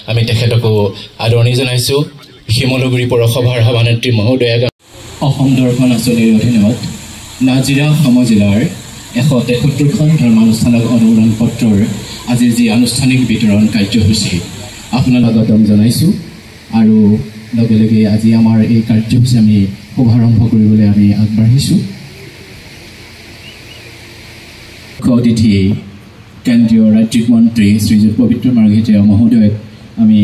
আমি তেখেতকো আদৰণি জনাইছোঁ। শিমলুগুৰি পৌৰসভাৰ সভানেত্ৰী মহোদয়াক অসম দৰ্শন আঁচনিৰ অধীনত নাজিৰা সমজিলাৰ 173খন ধৰ্মানুষ্ঠানক অনুমোদন পত্ৰৰ আজিৰ যি আনুষ্ঠানিক বিতৰণ কাৰ্যসূচী আপোনাক স্বাগতম জনাইছোঁ। আৰু লগে লগে আজি আমাৰ এই কাৰ্যসূচী আমি শুভাৰম্ভ কৰিবলৈ আমি আগবাঢ়িছোঁ। মুখ্য অতিথি কেন্দ্ৰীয় ৰাজ্যিক মন্ত্ৰী শ্ৰীযুত পবিত্ৰ মাৰ্ঘেৰিটা মহোদয়ক আমি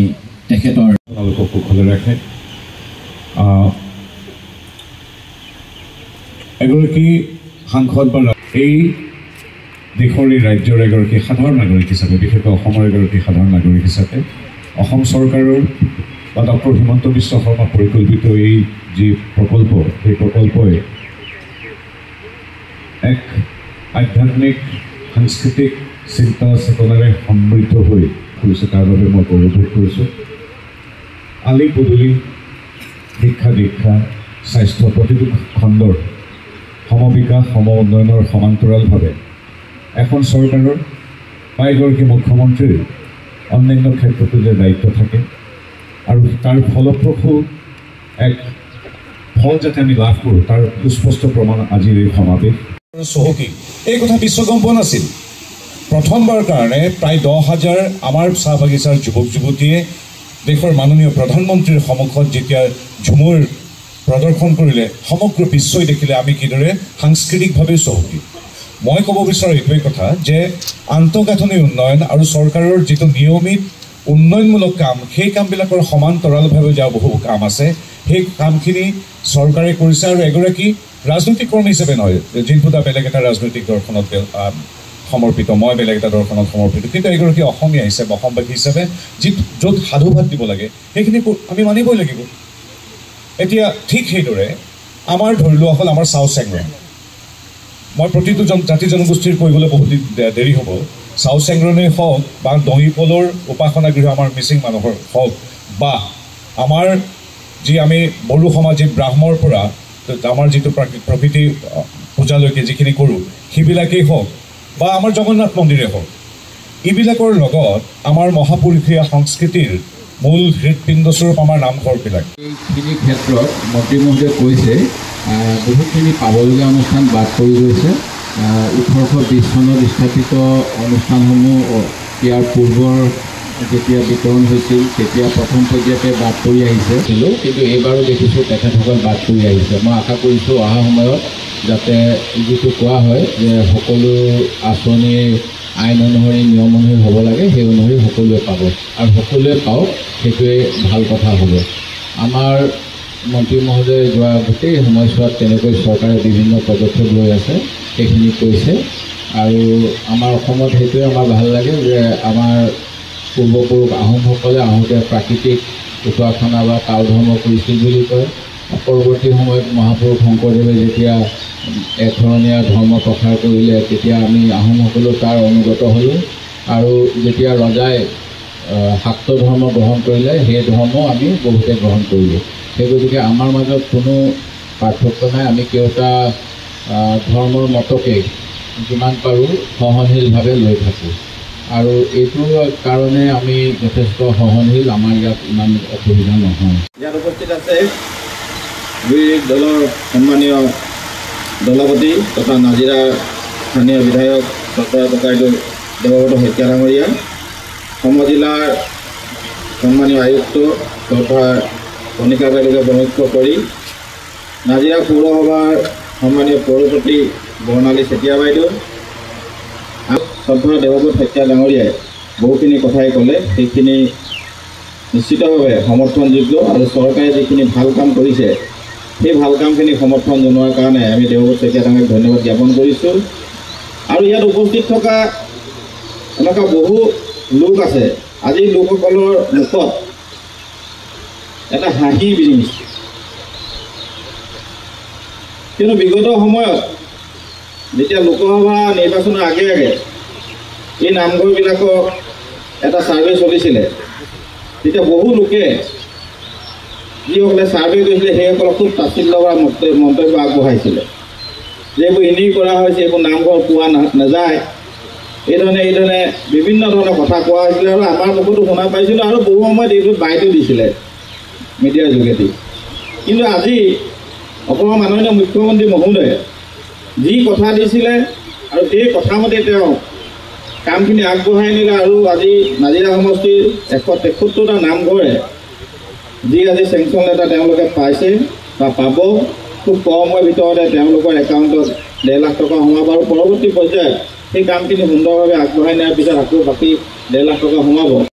তেখেতৰ আপোনালোকক কুশলে ৰাখে। এগৰাকী সাংসদ বা এই দেশৰ এই ৰাজ্যৰ এগৰাকী সাধাৰণ নাগৰিক হিচাপে, বিশেষকৈ অসমৰ এগৰাকী সাধাৰণ নাগৰিক হিচাপে অসম চৰকাৰৰ বা ডক্টৰ হিমন্ত বিশ্ব শৰ্মা পৰিকল্পিত এই যি প্ৰকল্প, সেই প্ৰকল্পই এক আধ্যাত্মিক সাংস্কৃতিক চিন্তা চেতনাৰে সমৃদ্ধ হৈ পৰিছে। তাৰ বাবে মই গৌৰৱবোধ কৰিছোঁ। আলি পদূলি, শিক্ষা দীক্ষা, স্বাস্থ্য প্ৰতিটো খণ্ডৰ সমবিকাশ সম উন্নয়নৰ সমান্তৰালভাৱে এখন চৰকাৰৰ বা এগৰাকী মুখ্যমন্ত্ৰীৰ অন্যান্য ক্ষেত্ৰতো যে দায়িত্ব থাকে আৰু তাৰ ফলপ্ৰসূ এক ফল যাতে আমি লাভ কৰোঁ তাৰ সুস্পষ্ট প্ৰমাণ আজিৰ এই সমাৱেশ। চহকী এই কথা বিশ্ব গম পোৱা নাছিল। প্ৰথমবাৰ কাৰণে প্ৰায় 10,000 আমাৰ চাহ বাগিচাৰ যুৱক যুৱতীয়ে দেশৰ মাননীয় প্ৰধানমন্ত্ৰীৰ সন্মুখত যেতিয়া ঝুমুৰ প্ৰদৰ্শন কৰিলে, সমগ্ৰ বিশ্বই দেখিলে আমি কিদৰে সাংস্কৃতিকভাৱে চহকী। মই ক'ব বিচাৰোঁ এইটোৱেই কথা যে আন্তঃগাঁথনি উন্নয়ন আৰু চৰকাৰৰ যিটো নিয়মিত উন্নয়নমূলক কাম, সেই কামবিলাকৰ সমান্তৰালভাৱে যা বহু কাম আছে, সেই কামখিনি চৰকাৰে কৰিছে। আৰু এগৰাকী ৰাজনৈতিক কৰ্মী হিচাপে নহয়, জিন্তুদা বেলেগ এটা ৰাজনৈতিক দৰ্শনত সমৰ্পিত, মই বেলেগ এটা দৰ্শনত সমৰ্পিত, কিন্তু এগৰাকী অসমীয়া হিচাপে, অসমবাসী হিচাপে য'ত সাধুভাত দিব লাগে সেইখিনি আমি মানিবই লাগিব। এতিয়া ঠিক সেইদৰে আমাৰ ধৰি লোৱা হ'ল আমাৰ চাও চেংৰা। মই প্ৰতিটো জাতি জনগোষ্ঠীৰ কৰিবলৈ বহুত দেৰি হ'ব। চাও চেংৰণেই হওক বা দঙিপলৰ উপাসনা গৃহ আমাৰ মিচিং মানুহৰ হওক, বা আমাৰ যি আমি বড়ো সমাজিক ব্ৰাহ্মৰ পৰা আমাৰ যিটো প্ৰকৃতি পূজালৈকে যিখিনি কৰোঁ সেইবিলাকেই হওক, বা আমাৰ জগন্নাথ মন্দিৰেই হওক, এইবিলাকৰ লগত আমাৰ মহাপুৰুষীয়া সংস্কৃতিৰ মূল হৃদপিণ্ডস্বৰূপ আমাৰ নামঘৰবিলাক। এইখিনি ক্ষেত্ৰত মন্ত্ৰী মহোদয়ে কৈছে বহুতখিনি পাবলগীয়া অনুষ্ঠান বাদ পৰি গৈছে। 1820 চনত স্থাপিত অনুষ্ঠানসমূহ ইয়াৰ পূৰ্বৰ যেতিয়া বিতৰণ হৈছিল তেতিয়া প্ৰথম পৰ্যায়তে বাদ পৰি আহিছে, কিন্তু এইবাৰো দেখিছোঁ তেখেতসকল বাদ পৰি আহিছে। মই আশা কৰিছোঁ অহা সময়ত যাতে যিটো কোৱা হয় যে সকলো আঁচনি আইন অনুসৰি নিয়ম অনুসৰি হ'ব লাগে, সেই অনুসৰি সকলোৱে পাব আৰু সকলোৱে পাওক, সেইটোৱে ভাল কথা হ'ব। আমাৰ মন্ত্ৰী মহোদয়ে যোৱা গোটেই সময়ছোৱাত তেনেকৈ চৰকাৰে বিভিন্ন পদক্ষেপ লৈ আছে, সেইখিনি কৈছে। আৰু আমাৰ অসমত সেইটোৱে আমাৰ ভাল লাগে যে আমাৰ পূৰ্বপুৰুষ আহোমসকলে আহোঁতে প্ৰাকৃতিক উপাসনা বা কাল ধৰ্ম কৰিছিল বুলি কয়। পৰৱৰ্তী সময়ত মহাপুৰুষ শংকৰদেৱে যেতিয়া একধৰণীয়া ধৰ্ম প্ৰসাৰ কৰিলে, তেতিয়া আমি আহোমসকলেও তাৰ অনুগত হ'লোঁ। আৰু যেতিয়া ৰজাই শাক্ত ধৰ্ম গ্ৰহণ কৰিলে, সেই ধৰ্ম আমি বহুতে গ্ৰহণ কৰিলোঁ। সেই গতিকে আমাৰ মাজত কোনো পাৰ্থক্য নাই। আমি কেওটা ধৰ্মৰ মতকে যিমান পাৰোঁ সহনশীলভাৱে লৈ থাকোঁ, আৰু এইটো কাৰণে আমি যথেষ্ট সহনশীল, আমাৰ ইয়াত ইমান অসুবিধা নহয়। ইয়াত উপস্থিত আছে দুই দলৰ সন্মানীয় দলপতি তথা নাজিৰা স্থানীয় বিধায়ক ডক্টৰ দেৱব্ৰত শইকীয়া ডাঙৰীয়া, সমজিলাৰ সন্মানীয় আয়ুক্ত তথা কণিকা বাইদেউকে প্ৰমুখ্য কৰি নাজিৰা পৌৰসভাৰ সন্মানীয় পৌৰপতি বৰ্ণালী চেতিয়া বাইদেউ, শ্ৰদ্ধা দেৱব্ৰত শইকীয়া ডাঙৰীয়াই বহুখিনি কথাই ক'লে, সেইখিনি নিশ্চিতভাৱে সমৰ্থনযোগ্য। আৰু চৰকাৰে যিখিনি ভাল কাম কৰিছে সেই ভাল কামখিনি সমৰ্থন জনোৱাৰ কাৰণে আমি দেৱব্ৰত শইকীয়া ডাঙৰীয়াক ধন্যবাদ জ্ঞাপন কৰিছোঁ। আৰু ইয়াত উপস্থিত থকা এনেকুৱা বহু লোক আছে, আজি লোকসকলৰ মুখত এটা হাঁহি বিৰিঙিছে, কিন্তু বিগত সময়ত যেতিয়া লোকসভা নিৰ্বাচনৰ আগে আগে এই নামঘৰবিলাকক এটা ছাৰ্ভে চলিছিলে, তেতিয়া বহু লোকে যিসকলে ছাৰ্ভে কৰিছিলে সেইসকলক খুব তাচ্ছিল্য কৰা মন্তব্য আগবঢ়াইছিলে। যিবোৰ ইনিং কৰা হৈছে এইবোৰ নামঘৰ পোৱা নাযায় এইধৰণে বিভিন্ন ধৰণৰ কথা কোৱা হৈছিলে আৰু আমাৰ মুখতো শুনা পাইছিলোঁ আৰু বহু সময়ত এইটো বাইটো দিছিলে মিডিয়াৰ যোগেদি কিন্তু আজি অসমৰ মাননীয় মুখ্যমন্ত্ৰী মহোদয়ে যি কথা দিছিলে আৰু সেই কথামতে তেওঁ কামখিনি আগবঢ়াই নিলে আৰু আজি নাজিৰা সমষ্টিৰ 173টা নামঘৰে যি আজি চেংচন লেটাৰ তেওঁলোকে পাইছে বা পাব খুব কম সময়ৰ ভিতৰতে তেওঁলোকৰ একাউণ্টত 1.5 লাখ টকা সোমাব আৰু পৰৱৰ্তী পৰ্যায়ত সেই কামখিনি সুন্দৰভাৱে আগবঢ়াই নিয়াৰ পিছত আকৌ বাকী 1.5 লাখ টকা সোমাব।